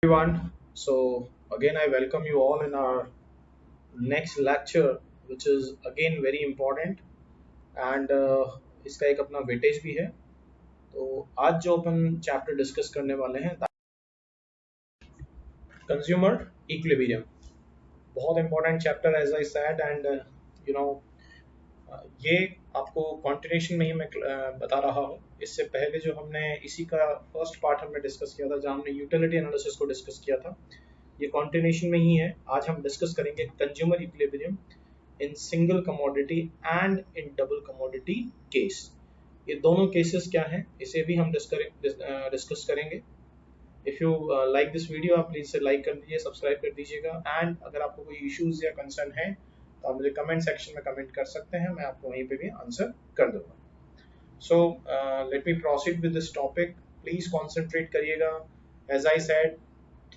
Everyone. So again, I welcome you all in our next lecture, which is again very important and इसका एक अपना weightage भी है. तो आज जो अपन चैप्टर डिस्कस करने वाले हैं, कंज्यूमर इक्विलिब्रियम, बहुत important chapter as I said and you know ये आपको कंटिन्यूशन में ही मैं बता रहा हूँ. इससे पहले जो हमने इसी का फर्स्ट पार्ट हमने डिस्कस किया था, जहाँ हमने यूटिलिटी एनालिसिस को डिस्कस किया था, ये कंटिन्यूशन में ही है. आज हम डिस्कस करेंगे consumer equilibrium in single commodity and in double commodity case. ये दोनों केसेस क्या हैं, इसे भी हम डिस्कस करेंगे. If you like this video, आप प्लीज़ से लाइक कर दीजिए, सब्सक्राइब कर दीजिएगा. एंड अगर आपको कोई इश्यूज या कंसर्न है तो आप मुझे कमेंट सेक्शन में कमेंट कर सकते हैं, मैं आपको वहीं पे भी आंसर कर दूंगा. So let me proceed with this topic. Please concentrate करिएगा. एज आई सेड,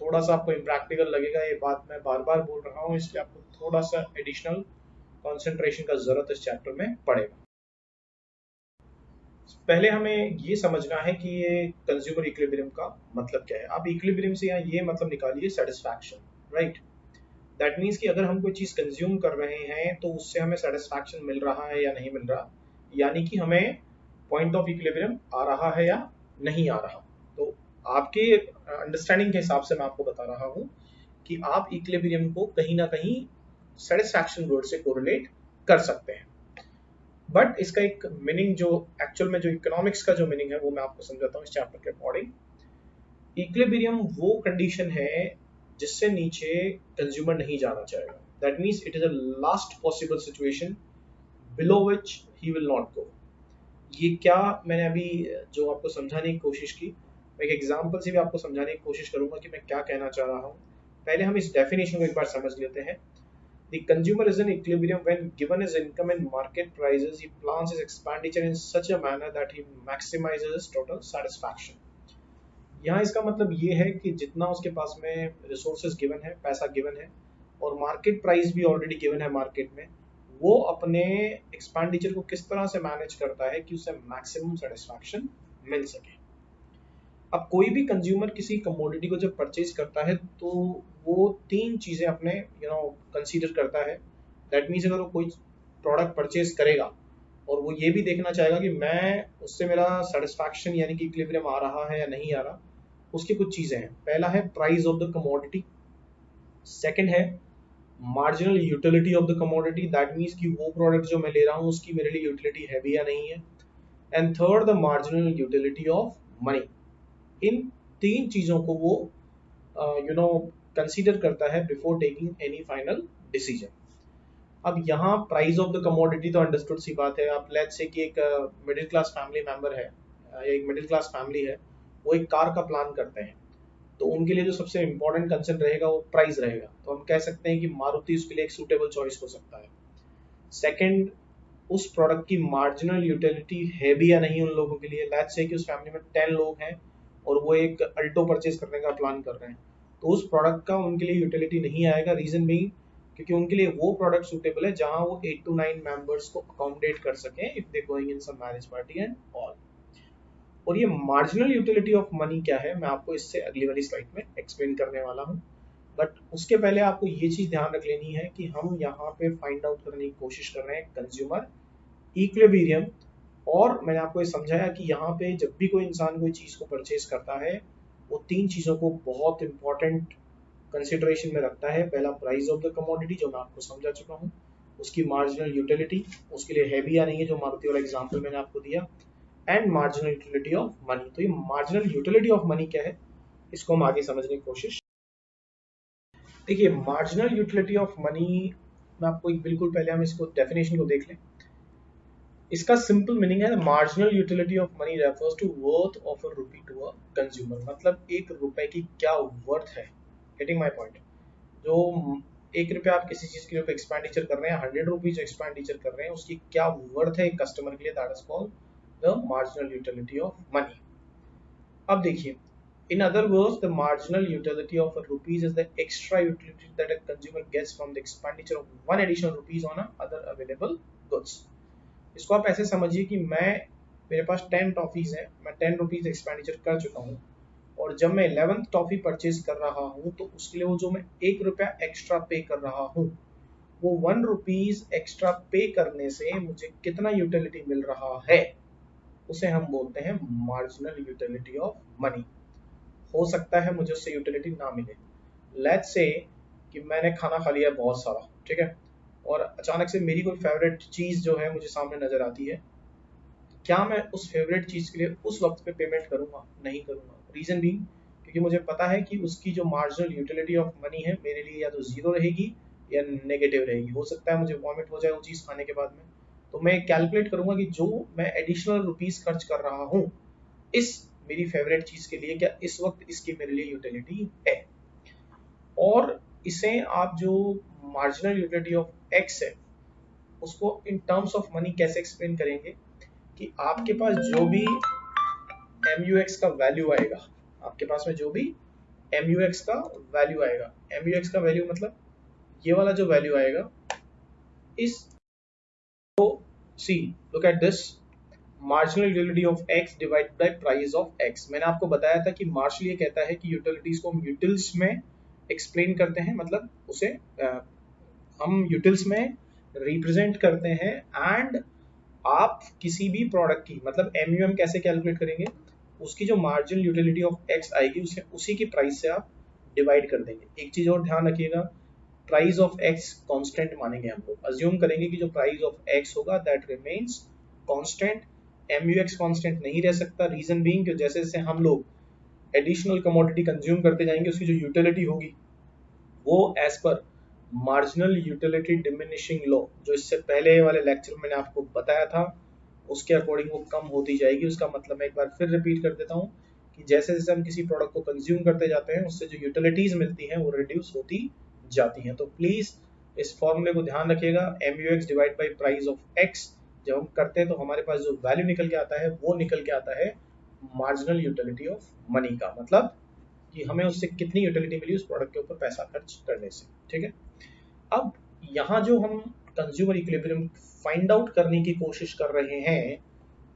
थोड़ा सा आपको इम्प्रैक्टिकल लगेगा, ये बात मैं बार बार बोल रहा हूँ, इसलिए आपको थोड़ा सा एडिशनल कंसंट्रेशन का जरूरत इस चैप्टर में पड़ेगा. पहले हमें ये समझना है कि ये कंज्यूमर इक्विलिब्रियम का मतलब क्या है. आप इक्विलिब्रियम से यहाँ ये मतलब निकालिए सेटिस्फैक्शन, राइट. दैट मीन्स कि अगर हम कोई चीज़ कंज्यूम कर रहे हैं तो उससे हमें सेटिस्फैक्शन मिल रहा है या नहीं मिल रहा, यानी कि हमें पॉइंट ऑफ इक्विलिब्रियम आ रहा है या नहीं आ रहा. तो आपके अंडरस्टैंडिंग के हिसाब से मैं आपको बता रहा हूँ कि आप इक्विलिब्रियम को कहीं ना कहीं सेटिस्फैक्शन वर्ड से कोरिलेट कर सकते हैं. बट इसका एक मीनिंग जो एक्चुअल में जो इकोनॉमिक्स का जो मीनिंग है वो मैं आपको समझाता हूँ इस चैप्टर के अकॉर्डिंग. इक्विलिब्रियम वो कंडीशन है जिससे नीचे कंज्यूमर नहीं जाना चाहेगा. That means it is a last possible situation below which he will not go. ये क्या मैंने अभी जो आपको समझाने की कोशिश की, मैं एक एग्जांपल से भी आपको समझाने की कोशिश करूंगा कि मैं क्या कहना चाह रहा हूँ. पहले हम इस डेफिनेशन को एक बार समझ लेते हैं. The consumer is in equilibrium when given his income and market prices, he plans his expenditure in such a manner that he maximizes his total satisfaction. यहाँ इसका मतलब ये है कि जितना उसके पास में रिसोर्सेज गिवन है, पैसा गिवन है और मार्केट प्राइस भी ऑलरेडी गिवन है मार्केट में, वो अपने एक्सपेंडिचर को किस तरह से मैनेज करता है कि उसे मैक्सिमम सेटिस्फैक्शन मिल सके. अब कोई भी कंज्यूमर किसी कमोडिटी को जब परचेज करता है तो वो तीन चीज़ें अपने कंसीडर करता है. दैट मीन्स अगर वो कोई प्रोडक्ट परचेज करेगा और वो ये भी देखना चाहेगा कि मैं उससे मेरा सेटिस्फैक्शन यानी कि इक्विलिब्रियम आ रहा है या नहीं आ रहा, उसकी कुछ चीज़ें हैं. पहला है price of the commodity. Second है marginal utility of the commodity. That means कि वो प्रोडक्ट जो मैं ले रहा हूँ उसकी मेरे लिए यूटिलिटी है भी या नहीं है. And third the marginal utility of money. इन तीन चीज़ों को वो कंसीडर करता है before taking any final decision. अब यहाँ प्राइस ऑफ द कमोडिटी तो अंडरस्टूड सी बात है. आप लेट्स से कि एक मिडिल क्लास फैमिली मेंबर है, एक मिडिल क्लास फैमिली है, वो एक कार का प्लान करते हैं, तो उनके लिए जो सबसे इम्पोर्टेंट कंसर्न रहेगा वो प्राइस रहेगा. तो हम कह सकते हैं कि मारुति उसके लिए एक सूटेबल चॉइस हो सकता है. सेकंड, उस प्रोडक्ट की मार्जिनल यूटिलिटी है भी या नहीं उन लोगों के लिए. लेट्स से कि उस फैमिली में 10 लोग हैं और वो एक अल्टो परचेज करने का प्लान कर रहे हैं, तो उस प्रोडक्ट का उनके लिए यूटिलिटी नहीं आएगा. रीजन भी क्योंकि उनके लिए वो प्रोडक्ट सूटेबल है जहां वो 8 to 9 मेंबर्स को अकोमोडेट कर सकें if they going in some marriage party and all. और ये मार्जिनल यूटिलिटी ऑफ मनी क्या है, मैं आपको इससे अगली वाली स्लाइड में एक्सप्लेन करने वाला हूँ. बट उसके पहले आपको ये चीज ध्यान रख लेनी है कि हम यहाँ पे फाइंड आउट करने की कोशिश कर रहे हैं कंज्यूमर इक्विलिब्रियम. और मैंने आपको ये समझाया कि यहाँ पे जब भी कोई इंसान कोई चीज़ को परचेज करता है वो तीन चीज़ों को बहुत इंपॉर्टेंट कंसिडरेशन में रखता है. पहला प्राइस ऑफ द कमोडिटी जो मैं आपको समझा चुका हूँ, उसकी मार्जिनल यूटिलिटी उसके लिए है भी या नहीं है जो मारुति वाला एग्जाम्पल मैंने आपको दिया, and marginal utility of money. तो ये मार्जिनल यूटिलिटी ऑफ मनी क्या है, इसको हम आगे समझने की कोशिश. देखिए मार्जिनल यूटिलिटी ऑफ मनी, मैं आपको एक बिल्कुल पहले हम इसको डेफिनेशन को देख लें. इसका सिंपल मीनिंग है marginal utility of money refers to worth of a rupee to a consumer. मतलब एक रुपए की क्या वर्थ है. Getting my point. जो 1 रुपया आप किसी चीज के लिए एक्सपेंडिचर कर रहे हैं, 100 रुपीज एक्सपेंडिचर कर रहे हैं, उसकी क्या वर्थ है एक कस्टमर के लिए, that is called the marginal utility of money. अब देखिए, in other words, the marginal utility of a rupees is the extra utility that a consumer gets from the expenditure of one additional rupees on a other available goods. इसको आप ऐसे समझिए कि मेरे पास 10 toffees हैं, मैं 10 रुपीज एक्सपेंडिचर कर चुका हूँ, और जब मैं 11th टॉफी परचेज कर रहा हूँ तो उसके लिए वो जो मैं 1 रुपया एक्स्ट्रा पे कर रहा हूँ, वो 1 रुपीज एक्स्ट्रा पे करने से मुझे कितना यूटिलिटी मिल रहा है, उसे हम बोलते हैं मार्जिनल यूटिलिटी ऑफ मनी। हो सकता है मुझे उससे यूटिलिटी ना मिले। लेट्स से कि मैंने खाना खा लिया बहुत सारा, ठीक है, और अचानक से मेरी कोई फेवरेट चीज जो है मुझे सामने नजर आती है, क्या मैं उस फेवरेट चीज के लिए उस वक्त पे पेमेंट करूंगा? नहीं करूंगा। रीजन भी क्योंकि मुझे पता है कि उसकी जो मार्जिनल यूटिलिटी ऑफ मनी है मेरे लिए या तो जीरो रहेगी या नेगेटिव रहेगी। हो सकता है मुझे वॉमिट हो जाए वो चीज खाने के बाद में। तो मैं कैलकुलेट करूंगा कि जो मैं एडिशनल रुपीज खर्च कर रहा हूँ इस मेरी फेवरेट चीज के लिए, क्या इस वक्त इसकी मेरे लिए यूटिलिटी है। और इसे आप जो मार्जिनल यूटिलिटी ऑफ एक्स है उसको इन टर्म्स ऑफ मनी कैसे एक्सप्लेन करेंगे कि आपके पास जो भी MUX का वैल्यू आएगा, आपके पास में जो भी MUX का वैल्यू आएगा, MUX का वैल्यू मतलब ये वाला जो वैल्यू आएगा इस, तो see look at this, marginal utility of x divided by price of x। मैंने आपको बताया था कि मार्शल ये कहता है कि यूटिलिटीज को हम यूटिल्स में एक्सप्लेन करते हैं, मतलब उसे हम यूटिल्स में रिप्रेजेंट करते हैं। एंड आप किसी भी प्रोडक्ट की मतलब MUM कैसे कैलकुलेट करेंगे, उसकी जो मार्जिनल यूटिलिटी ऑफ x आएगी उसे उसी की प्राइस से आप डिवाइड कर देंगे। एक चीज और ध्यान रखिएगा, प्राइस ऑफ x कांस्टेंट मानेंगे हम लोग, अज्यूम करेंगे कि जो प्राइस ऑफ x होगा that remains constant. MUX constant नहीं रह सकता। रीजन बीइंग कि जैसे जैसे हम लोग एडिशनल कमोडिटी कंज्यूम करते जाएंगे उसकी जो यूटिलिटी होगी वो as per marginal utility diminishing law, जो इससे पहले वाले लेक्चर में मैंने आपको बताया था, उसके अकॉर्डिंग वो कम होती जाएगी। उसका मतलब मैं एक बार फिर रिपीट कर देता हूँ कि जैसे जैसे हम किसी प्रोडक्ट को कंज्यूम करते जाते हैं उससे जो यूटिलिटीज मिलती हैं वो रिड्यूस होती जाती हैं। तो प्लीज इस फॉर्मूले को ध्यान रखिएगा, MUX divide by price of x. जब हम करते हैं तो हमारे पास जो वैल्यू निकल के आता है वो निकल के आता है मार्जिनल यूटिलिटी ऑफ मनी का, मतलब कि हमें उससे कितनी यूटिलिटी मिली उस प्रोडक्ट के ऊपर पैसा खर्च करने से। ठीक है, अब यहाँ जो हम कंज्यूमर इक्विलिब्रियम फाइंड आउट करने की कोशिश कर रहे हैं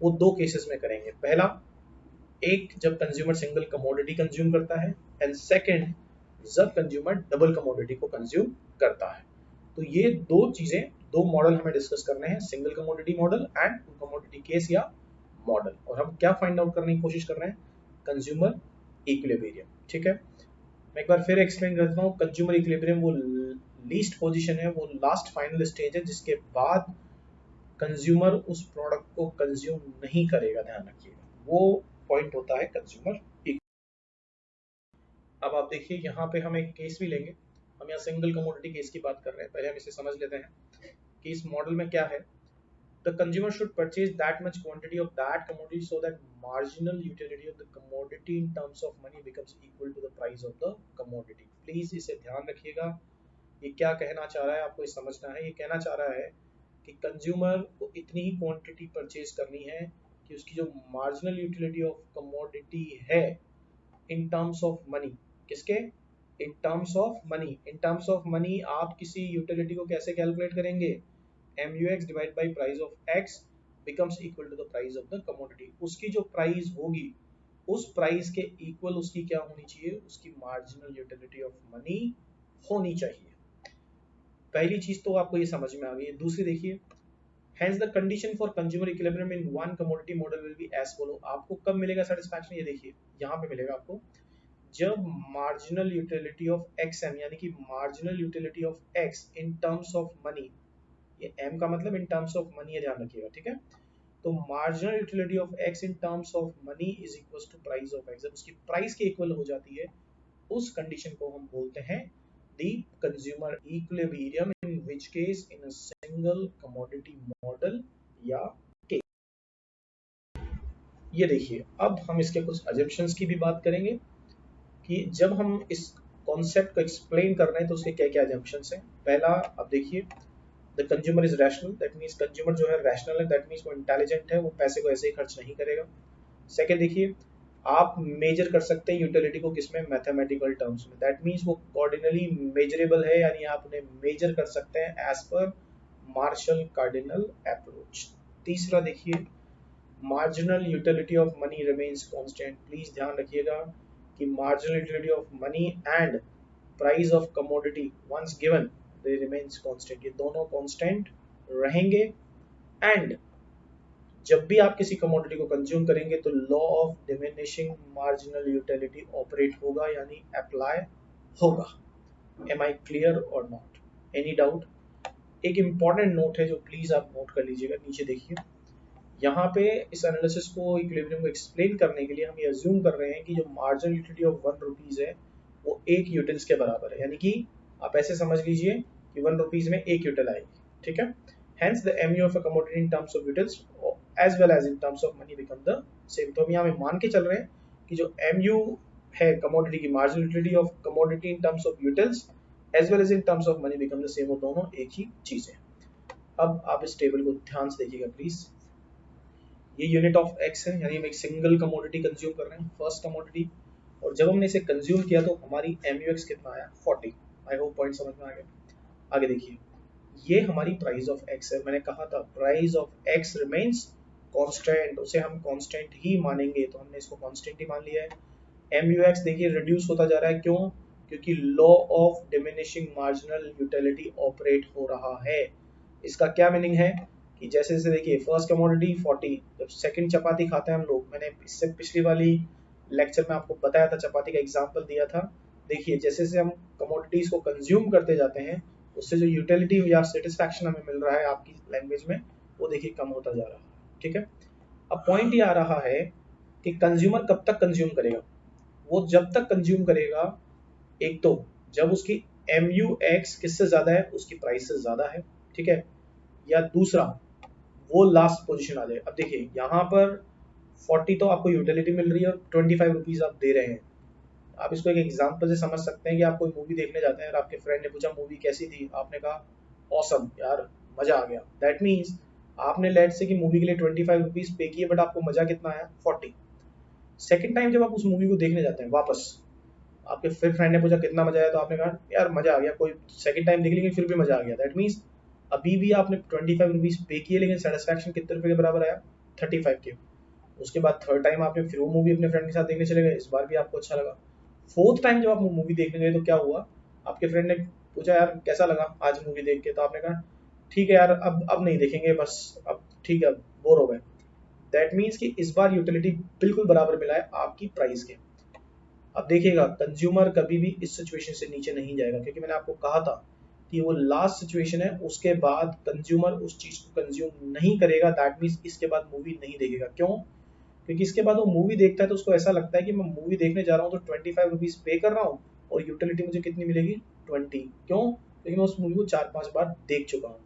वो दो केसेस में करेंगे। पहला, एक जब कंज्यूमर सिंगल कमोडिटी कंज्यूम करता है, एंड सेकंड जब कंज्यूमर डबल कमोडिटी को कंज्यूम करता है। तो ये दो चीजें, दो मॉडल हमें डिस्कस करने हैं, single commodity model and commodity case या मॉडल। और हम क्या फाइंड आउट करने की कोशिश कर रहे हैं? Consumer equilibrium. ठीक है, मैं एक बार फिर एक्सप्लेन कर देता हूँ। कंज्यूमर इक्विलिब्रियम वो लीस्ट पोजीशन है, वो लास्ट फाइनल स्टेज है जिसके बाद कंज्यूमर उस प्रोडक्ट को कंज्यूम नहीं करेगा। ध्यान रखिएगा, वो पॉइंट होता है कंज्यूमर। अब आप देखिए यहाँ पे हम एक केस भी लेंगे, हम यहाँ सिंगल कमोडिटी केस की बात कर रहे हैं। पहले हम इसे समझ लेते हैं कि इस मॉडल में क्या है। The consumer should purchase that much quantity of that commodity so that marginal utility of the commodity in terms of money becomes equal to the price of the commodity। Please इसे ध्यान रखिएगा, ये क्या कहना चाह रहा है आपको ये समझना है। ये कहना चाह रहा है कि कंज्यूमर को इतनी ही क्वांटिटी परचेज करनी है कि उसकी जो मार्जिनल यूटिलिटी ऑफ कमोडिटी है इन टर्म्स ऑफ मनी, किसके? इन terms of money. In terms of money आप किसी यूटिलिटी को कैसे कैलकुलेट करेंगे? MUX divide by price of x becomes equal to the price of the commodity। उसकी जो प्राइस होगी उस प्राइस के इक्वल उसकी क्या होनी चाहिए? उसकी मार्जिनल यूटिलिटी ऑफ मनी होनी चाहिए। पहली चीज तो आपको ये समझ में आ गई। दूसरी देखिए, hence the condition for consumer equilibrium in one commodity model will be as follow। आपको कब मिलेगा सेटिस्फैक्शन? ये देखिए यहाँ पे मिलेगा आपको जब मार्जिनल यूटिलिटी ऑफ XM यानी कि marginal utility of x in terms of money, ये m का मतलब इन टर्म्स ऑफ मनी है, ध्यान रखिएगा। ठीक है, तो marginal utility of x in terms of money is equal to price of x। जब उसकी प्राइस के इक्वल हो जाती है उस कंडीशन को हम बोलते हैं the consumer equilibrium, in which case in a single commodity model या केस। ये देखिए, अब हम इसके कुछ अजम्पशंस की भी बात करेंगे कि जब हम इस कॉन्सेप्ट को एक्सप्लेन कर रहे हैं तो उसके क्या क्या अजम्पशंस हैं। पहला, अब देखिए, the consumer is rational, that means consumer जो है रैशनल है, दैट मीन्स वो इंटेलिजेंट है, वो पैसे को ऐसे ही खर्च नहीं करेगा। सेकंड देखिए, आप मेजर कर सकते हैं यूटिलिटी को किसमें? मैथमेटिकल टर्म्स में, दैट मीन्स वो कार्डिनली मेजरेबल है, यानी आप उन्हें मेजर कर सकते हैं as per martial cardinal approach. तीसरा देखिए, marginal utility of money remains constant. Please ध्यान रखिएगा, कि marginal utility of money and price of commodity once given they remains constant, ये दोनों कांस्टेंट रहेंगे। एंड जब भी आप किसी कमोडिटी को कंज्यूम करेंगे तो law of diminishing marginal utility operate होगा, यानी अप्लाई होगा। एम आई क्लियर और नॉट? Any doubt? एक इंपॉर्टेंट नोट है जो प्लीज आप नोट कर लीजिएगा, नीचे देखिए। यहाँ पे इस एनालिसिस को, इक्विलिब्रियम को एक्सप्लेन करने के लिए हम ये अज्यूम कर रहे हैं कि जो मार्जिनल यूटिलिटी ऑफ 1 रुपीज है वो 1 यूटिल्स के बराबर है, यानी कि आप ऐसे समझ लीजिए कि 1 रुपीज में 1 यूटिल आएगी, ठीक है। Hence the MU of a commodity in terms of utils as well as in terms of money become the same। तो हम यहाँ पे मान के चल रहे हैं कि जो MU है कमोडिटी की, marginal utility of commodity in terms of utils as well as in terms of money become the same, वो दोनों एक ही चीज है। अब आप इस टेबल को ध्यान से देखिएगा प्लीज। ये यूनिट ऑफ एक्स है, यानी हम एक सिंगल कमोडिटी कंज्यूम कर रहे हैं, फर्स्ट कमोडिटी, और जब हमने इसे कंज्यूम किया तो हमारी MUX कितना आया? 40। आई होप पॉइंट समझ में आ गया। आगे देखिए, ये हमारी प्राइस ऑफ एक्स है। मैंने कहा था price of x remains constant, उसे हम कांस्टेंट ही मानेंगे, तो हमने इसको कांस्टेंट ही मान लिया है। MUX देखिए रिड्यूस होता जा रहा है, क्यों? क्योंकि law of diminishing marginal utility operate हो रहा है। इसका क्या मीनिंग है कि जैसे जैसे देखिए फर्स्ट कमोडिटी 40, जब सेकंड चपाती खाते हैं हम लोग, मैंने इससे पिछली वाली लेक्चर में आपको बताया था, चपाती का एग्जांपल दिया था। देखिए जैसे जैसे हम कमोडिटीज को कंज्यूम करते जाते हैं उससे जो यूटिलिटी या सेटिस्फैक्शन हमें मिल रहा है आपकी लैंग्वेज में, वो देखिए कम होता जा रहा है, ठीक है। अब पॉइंट ये आ रहा है कि कंज्यूमर कब तक कंज्यूम करेगा? वो जब तक कंज्यूम करेगा, एक तो जब उसकी MUX किससे ज्यादा है? उसकी प्राइस से ज्यादा है, ठीक है, या दूसरा वो लास्ट पोजीशन आ जाए। अब देखिए यहाँ पर 40 तो आपको यूटिलिटी मिल रही है और 25 रुपीज आप दे रहे हैं। आप इसको एक एग्जांपल से समझ सकते हैं कि आप कोई मूवी देखने जाते हैं और आपके फ्रेंड ने पूछा मूवी कैसी थी, आपने कहा ऑसम यार, मजा आ गया। दैट मीन्स आपने लेट से कि मूवी के लिए 25 रुपीज पे किए, बट आपको मजा कितना आया? 40। सेकंड टाइम जब आप उस मूवी को देखने जाते हैं वापस, आपके फिर फ्रेंड ने पूछा कितना मजा आया, तो आपने कहा यार मजा आ गया, कोई सेकंड टाइम देख लेकिन फिर भी मजा आ गया। दैट मीन्स अभी भी आपने 25 रुपीज पे किए, लेकिन सेटिस्फैक्शन कितने रुपए के बराबर आया? 35 के। उसके बाद थर्ड टाइम आपने फिर वो मूवी अपने फ्रेंड के साथ देखने चले गए, इस बार भी आपको अच्छा लगा। फोर्थ टाइम जब आप मूवी देखने गए तो क्या हुआ? आपके फ्रेंड ने पूछा यार कैसा लगा आज मूवी देख के, तो आपने कहा ठीक है यार, अब नहीं देखेंगे, बस अब ठीक है, बोर हो गए। दैट मीन्स कि इस बार यूटिलिटी बिल्कुल बराबर मिला है आपकी प्राइस के। अब देखिएगा कंज्यूमर कभी भी इस सिचुएशन से नीचे नहीं जाएगा, क्योंकि मैंने आपको कहा था कि वो लास्ट सिचुएशन है, उसके बाद कंज्यूमर उस चीज को कंज्यूम नहीं करेगा। दैट मीन्स इसके बाद मूवी नहीं देखेगा। क्यों? क्योंकि इसके बाद वो मूवी देखता है तो उसको ऐसा लगता है कि मैं मूवी देखने जा रहा हूँ तो 25 रुपीज पे कर रहा हूँ और यूटिलिटी मुझे कितनी मिलेगी? 20। क्यों? क्योंकि मैं उस मूवी को 4-5 बार देख चुका हूँ।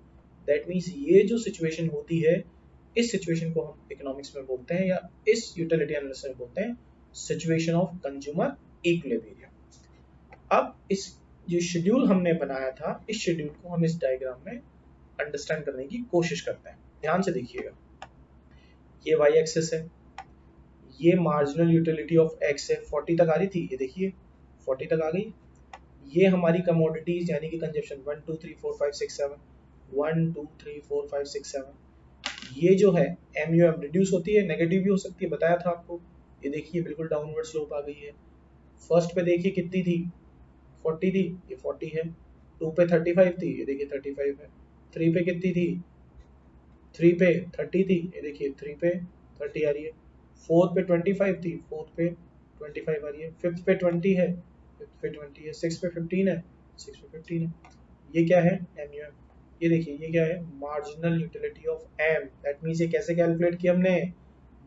दैट मीन्स ये जो सिचुएशन होती है, इस सिचुएशन को हम इकोनॉमिक्स में बोलते हैं, या इस यूटिलिटी एनालिसिस में बोलते हैं सिचुएशन ऑफ कंज्यूमर इक्विलिब्रियम। अब इस जो शेड्यूल हमने बनाया था, इस शेड्यूल को हम इस डायग्राम में अंडरस्टैंड करने की कोशिश करते हैं। ध्यान से देखिएगा, ये वाई एक्सिस है, ये मार्जिनल यूटिलिटी ऑफ एक्स है, 40 तक आ रही थी, ये देखिए 40 तक आ गई। ये हमारी कमोडिटीज यानी कि कंजप्शन 1 2 3 4 5 6 7, 1 2 3 4 5 6 7। ये जो है MUM रिड्यूस होती है, नेगेटिव भी हो सकती है, बताया था आपको। ये देखिए बिल्कुल डाउनवर्ड स्लोप आ गई है। फर्स्ट पे देखिए कितनी थी? 40 थी, ये 40 है। 2 पे 35 थी, ये देखिए 35 है। 3 पे कितनी थी? 3 पे 30 थी, ये देखिए 3 पे 30 आ रही है। फोर्थ पे 25 थी, फोर्थ पे 25 आ रही है। फिफ्थ पे 20 है, फिफ्थ पे 20 है। सिक्स पे 15 है, सिक्स पे 15 है। ये क्या है? MUM। ये देखिए ये क्या है? Marginal utility of M। That means ये कैसे कैलकुलेट किया हमने?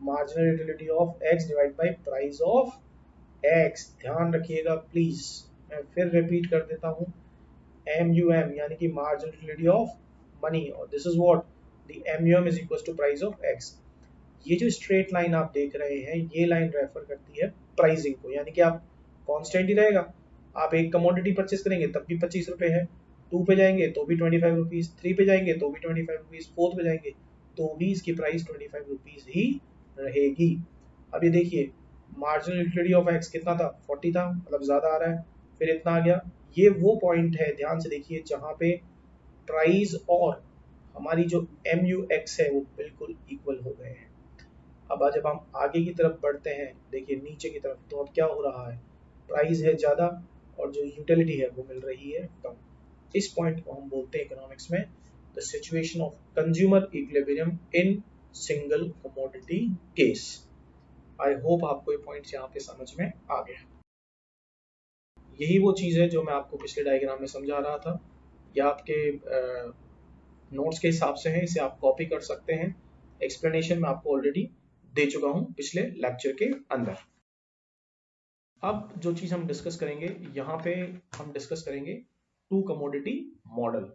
Marginal utility of X divide by price of X। ध्यान रखिएगा प्लीज, मैं फिर रिपीट कर देता हूँ, MUM यानी कि मार्जिनल यूटिलिटी ऑफ मनी, और this is what the MUM is equal to price of X। ये जो स्ट्रेट लाइन आप देख रहे हैं, ये लाइन रेफर करती है प्राइसिंग को, यानी कि आप कांस्टेंट ही रहेगा। आप एक कमोडिटी परचेस करेंगे तब भी 25 रुपए है, 2 पे जाएंगे तो भी 25 रुपीज, 3 पे जाएंगे तो भी 25 रुपीज, 4 पे जाएंगे तो भी इसकी प्राइस 25 रुपीज ही रहेगी। अब ये देखिए मार्जिनल यूटिलिटी ऑफ एक्स कितना था? 40 था, मतलब ज्यादा आ रहा है, फिर इतना आ गया। ये वो पॉइंट है, ध्यान से देखिए, जहां पे प्राइस और हमारी जो MUX है वो बिल्कुल इक्वल हो गए हैं। अब जब हम आगे की तरफ बढ़ते हैं, देखिए नीचे की तरफ, तो अब क्या हो रहा है? प्राइस है ज़्यादा और जो यूटिलिटी है वो मिल रही है कम। इस पॉइंट को हम बोलते हैं इकोनॉमिक्स में the situation of consumer equilibrium in single commodity case. I hope आपको ये पॉइंट यहाँ पे समझ में आ गया। यही वो चीज़ है जो मैं आपको पिछले डायग्राम में समझा रहा था। या आपके नोट्स के हिसाब से है, इसे आप कॉपी कर सकते हैं। एक्सप्लेनेशन मैं आपको ऑलरेडी दे चुका हूं पिछले लेक्चर के अंदर। अब जो चीज हम डिस्कस करेंगे यहाँ पे, हम डिस्कस करेंगे two commodity model.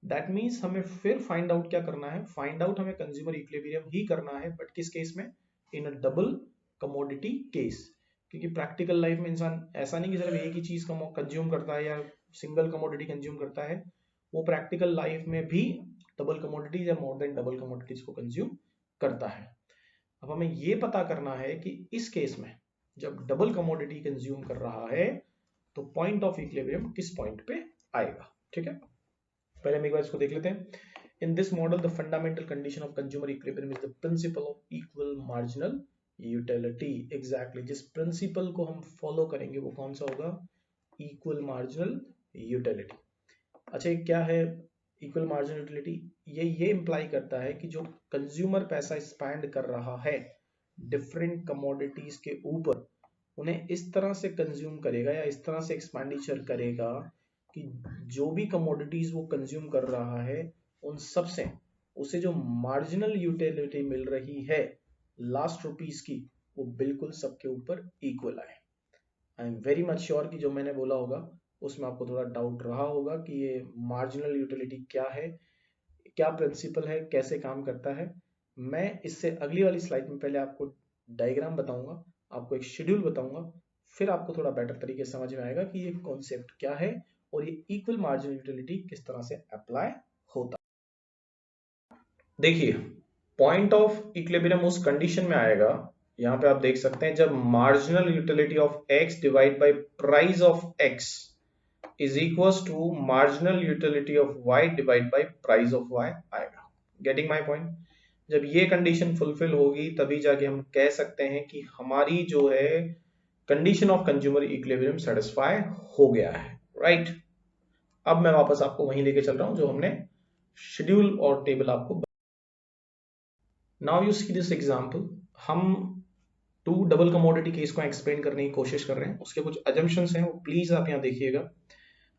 That means हमें फिर फाइंड आउट क्या करना है, फाइंड आउट हमें कंज्यूमर इक्विलिब्रियम ही करना है, बट किस केस में, in a double commodity case. क्योंकि प्रैक्टिकल लाइफ में इंसान ऐसा नहीं कि सिर्फ एक ही चीज कंज्यूम करता है या सिंगल कमोडिटी कंज्यूम करता है, वो प्रैक्टिकल लाइफ में भी डबल कमोडिटीज या मोर देन डबल कमोडिटीज को कंज्यूम करता है। अब हमें ये पता करना है कि इस केस में जब डबल कमोडिटी कंज्यूम कर रहा है तो पॉइंट ऑफ इक्विलिब्रियम किस पॉइंट पे आएगा। ठीक है, पहले हम एक बार इसको देख लेते हैं। In this model the fundamental condition of consumer equilibrium is the principle of equal marginal utility. Exactly जिस प्रिंसिपल को हम फॉलो करेंगे वो कौन सा होगा, इक्वल मार्जिनल यूटिलिटी। अच्छा, क्या है इक्वल मार्जिनल यूटिलिटी? ये इंप्लाई करता है कि जो कंज्यूमर पैसा स्पेंड कर रहा है डिफरेंट कमोडिटीज के ऊपर, उन्हें इस तरह से कंज्यूम करेगा या इस तरह से एक्सपेंडिचर करेगा कि जो भी कमोडिटीज वो कंज्यूम कर रहा है उन सब से उसे जो मार्जिनल यूटिलिटी मिल रही है लास्ट रुपीस की, वो बिल्कुल सबके ऊपर इक्वल आए। I am very much sure कि जो मैंने बोला होगा उसमें आपको थोड़ा डाउट रहा होगा कि ये मार्जिनल यूटिलिटी क्या है, क्या प्रिंसिपल है, कैसे काम करता है। मैं इससे अगली वाली स्लाइड में पहले आपको डायग्राम बताऊंगा, आपको एक शेड्यूल बताऊंगा, फिर आपको थोड़ा बेटर तरीके से समझ में आएगा कि ये कॉन्सेप्ट क्या है और ये इक्वल मार्जिनल यूटिलिटी किस तरह से अप्लाई होता है। देखिए, पॉइंट ऑफ इक्विलिब्रियम उस कंडीशन में आएगा, यहाँ पे आप देख सकते हैं, जब marginal utility of x divide by price of x is equals to marginal utility of y divided by price of y आएगा। Getting my point? जब ये कंडीशन फुलफिल होगी तभी जाके हम कह सकते हैं कि हमारी जो है condition of consumer equilibrium satisfy हो गया है, राइट। अब मैं वापस आपको वहीं लेके चल रहा हूं जो हमने शेड्यूल और टेबल आपको। Now you see this example, हम टू डबल कमोडिटी केस को एक्सप्लेन करने की कोशिश कर रहे हैं, उसके कुछ अजम्पशंस हैं, वो प्लीज आप यहाँ देखिएगा।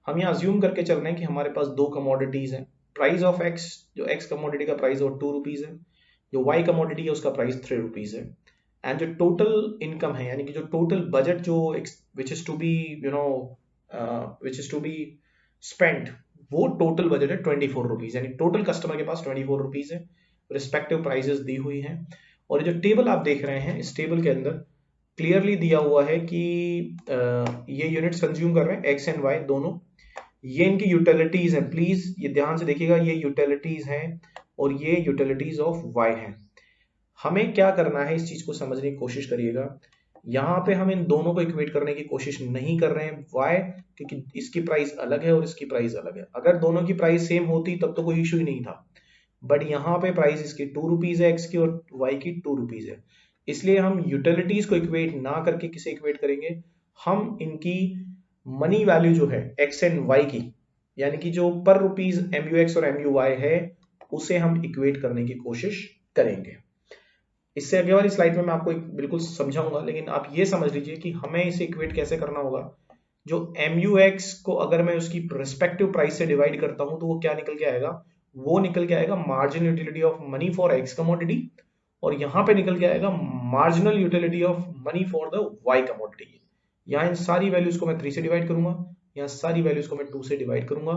हम यहाँ अज्यूम करके चल रहे हैं कि हमारे पास दो कमोडिटीज हैं, प्राइस ऑफ एक्स, जो एक्स कमोडिटी का प्राइस है वो 2 रुपीज है, जो वाई कमोडिटी है उसका प्राइस 3 रुपीज है, एंड जो टोटल इनकम है यानी कि जो टोटल बजट जो which is to be which is to be spent, वो टोटल बजट है 24 रुपीज, यानी टोटल कस्टमर के पास 24 रुपीज है, रिस्पेक्टिव प्राइजेस दी हुई हैं। और ये जो टेबल आप देख रहे हैं, इस टेबल के अंदर क्लियरली दिया हुआ है कि ये यूनिट्स कंज्यूम कर रहे हैं एक्स एंड वाई दोनों, ये इनकी यूटिलिटीज हैं। प्लीज ये ध्यान से देखिएगा, ये यूटिलिटीज हैं और ये यूटिलिटीज ऑफ वाई हैं। हमें क्या करना है, इस चीज को समझने की कोशिश करिएगा। यहाँ पे हम इन दोनों को इक्वेट करने की कोशिश नहीं कर रहे हैं, वाई क्योंकि इसकी प्राइस अलग है और इसकी प्राइस अलग है। अगर दोनों की प्राइस सेम होती तब तो कोई इश्यू ही नहीं था, बट यहाँ पे प्राइस इसकी 2 रुपीज है एक्स की और वाई की 2 रुपीज है, इसलिए हम यूटिलिटीज को इक्वेट ना करके किसे इक्वेट करेंगे, हम इनकी मनी वैल्यू जो है एक्स एंड वाई की, यानी कि जो पर रुपीज MUX और MUY है, उसे हम इक्वेट करने की कोशिश करेंगे। इससे अगले वाली स्लाइड में मैं आपको बिल्कुल समझाऊंगा, लेकिन आप ये समझ लीजिए कि हमें इसे इक्वेट कैसे करना होगा। जो MUX को अगर मैं उसकी रिस्पेक्टिव प्राइस से डिवाइड करता हूं तो वो क्या निकल के आएगा, वो निकल के आएगा marginal utility of money for X commodity, और यहां पे निकल के आएगा marginal utility of money for the Y commodity. यहाँ इन सारी वैल्यूज को मैं 3 से डिवाइड करूंगा, यहाँ सारी वैल्यूज को मैं 2 से डिवाइड करूंगा,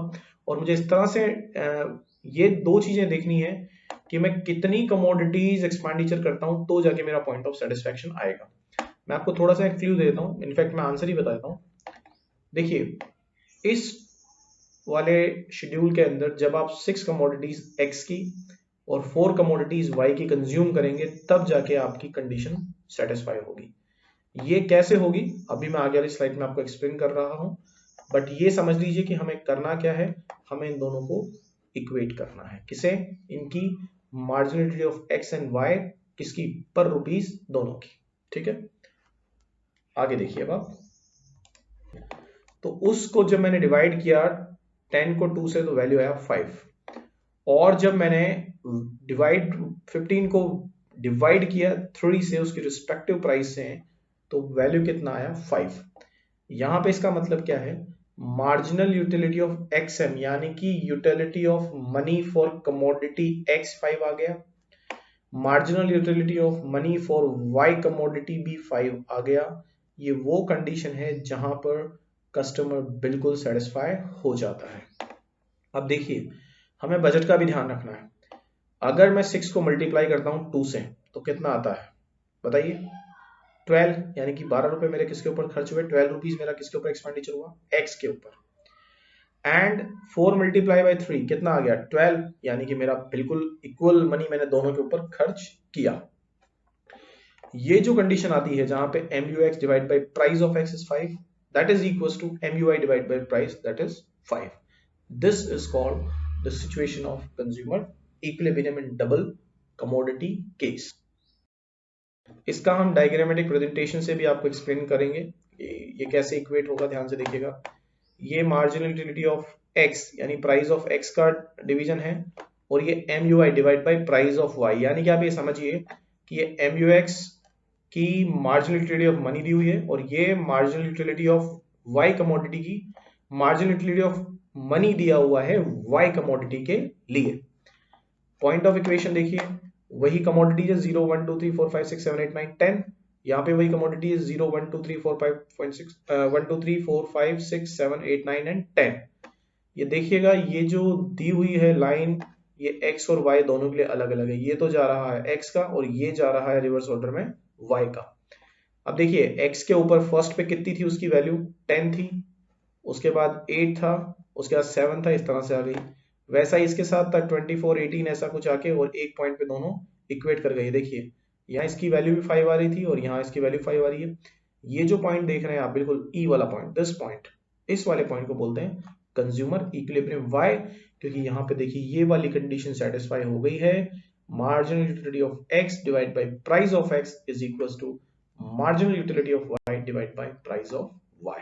और मुझे इस तरह से ये दो चीजें देखनी है कि मैं कितनी कमोडिटीज एक्सपेंडिचर करता हूं तो जाके मेरा पॉइंट ऑफ सेटिस्फैक्शन आएगा। मैं आपको थोड़ा सा क्लू दे देता हूं, इनफैक्ट मैं आंसर ही बता देता हूं। देखिए, इस वाले शेड्यूल के अंदर जब आप 6 कमोडिटीज एक्स की और 4 कमोडिटीज वाई की कंज्यूम करेंगे तब जाके आपकी कंडीशन सेटिस्फाई होगी। ये कैसे होगी अभी मैं आगे वाली स्लाइड में आपको एक्सप्लेन कर रहा हूं, बट ये समझ लीजिए कि हमें करना क्या है, हमें इन दोनों को इक्वेट करना है। किसे? इनकी मार्जिनलिटी ऑफ एक्स एंड वाई, किसकी? पर रुपीज दोनों की। ठीक है, आगे देखिए अब आप, तो उसको जब मैंने डिवाइड किया 10 को 2 से तो वैल्यू आया 5, और जब मैंने डिवाइड 15 को डिवाइड किया 3 से उसकी रिस्पेक्टिव प्राइस से तो वैल्यू कितना आया 5। यहां पे इसका मतलब क्या है, मार्जिनल यूटिलिटी ऑफ XM यानी कि utility of money for commodity X5 आ गया, marginal utility of money for Y commodity B5 आ गया। ये वो कंडीशन है जहां पर कस्टमर बिल्कुल सेटिस्फाई हो जाता है। अब देखिए हमें बजट का भी ध्यान रखना है। अगर मैं 6 को मल्टीप्लाई करता हूं 2 से तो कितना आता है बताइए, 12, यानी कि 12 रुपए मेरे किसके ऊपर खर्च हुए, 12 रुपीज मेरा किसके ऊपर एक्सपेंडिचर हुआ, X के ऊपर। एंड 4 मल्टीप्लाई बाय 3 कितना आ गया 12, यानी कि मेरा बिल्कुल इक्वल मनी मैंने दोनों के ऊपर खर्च किया। ये जो कंडीशन आती है जहां पे MUX divide by price of X is 5, that is equals to MUI divide by price that is 5। This is called the situation of consumer equilibrium in double commodity case. इसका हम डायग्रामेटिक प्रेजेंटेशन से भी आपको explain करेंगे ये कैसे equate होगा, ध्यान से देखिएगा। ये मार्जिनल यूटिलिटी ऑफ X यानी प्राइस ऑफ X का डिवीजन है, और ये MUI divide by price of Y, यानी कि आप ये समझिए कि ये MUX की मार्जिनल यूटिलिटी ऑफ मनी दी हुई है, और ये marginal utility of Y commodity की मार्जिनल यूटिलिटी ऑफ मनी दिया हुआ है Y कमोडिटी के लिए। पॉइंट ऑफ इक्वेशन देखिए, वही कमोडिटी है 0 1 2 3 4 5 6 7 8 9 10, यहाँ पे वही कमोडिटी है 0 1 2 3 4 5 6 1 2 3 4 5 6 7 8 9 एंड 10। ये देखिएगा ये जो दी हुई है लाइन, ये X और Y दोनों के लिए अलग अलग है। ये तो जा रहा है X का और ये जा रहा है रिवर्स ऑर्डर में Y का। अब देखिए X के ऊपर फर्स्ट पे कितनी थी उसकी वैल्यू 10 थी, उसके बाद 8 था, उसके बाद 7 था, इस तरह से आ गई। वैसा ही इसके साथ था 24 18 ऐसा कुछ आके और एक पॉइंट पे दोनों इक्वेट कर गए। देखिए यहाँ इसकी वैल्यू भी 5 आ रही थी और यहाँ इसकी वैल्यू 5 आ रही है। ये जो पॉइंट देख रहे हैं आप बिल्कुल ई वाला पॉइंट, दिस पॉइंट, इस वाले पॉइंट को बोलते हैं कंज्यूमर इक्विलिब्रियम। व्हाई? क्योंकि यहाँ पे देखिए ये वाली कंडीशन सेटिस्फाई हो गई है, marginal utility of X divide by price of X is equals to marginal utility of Y divide by price of Y।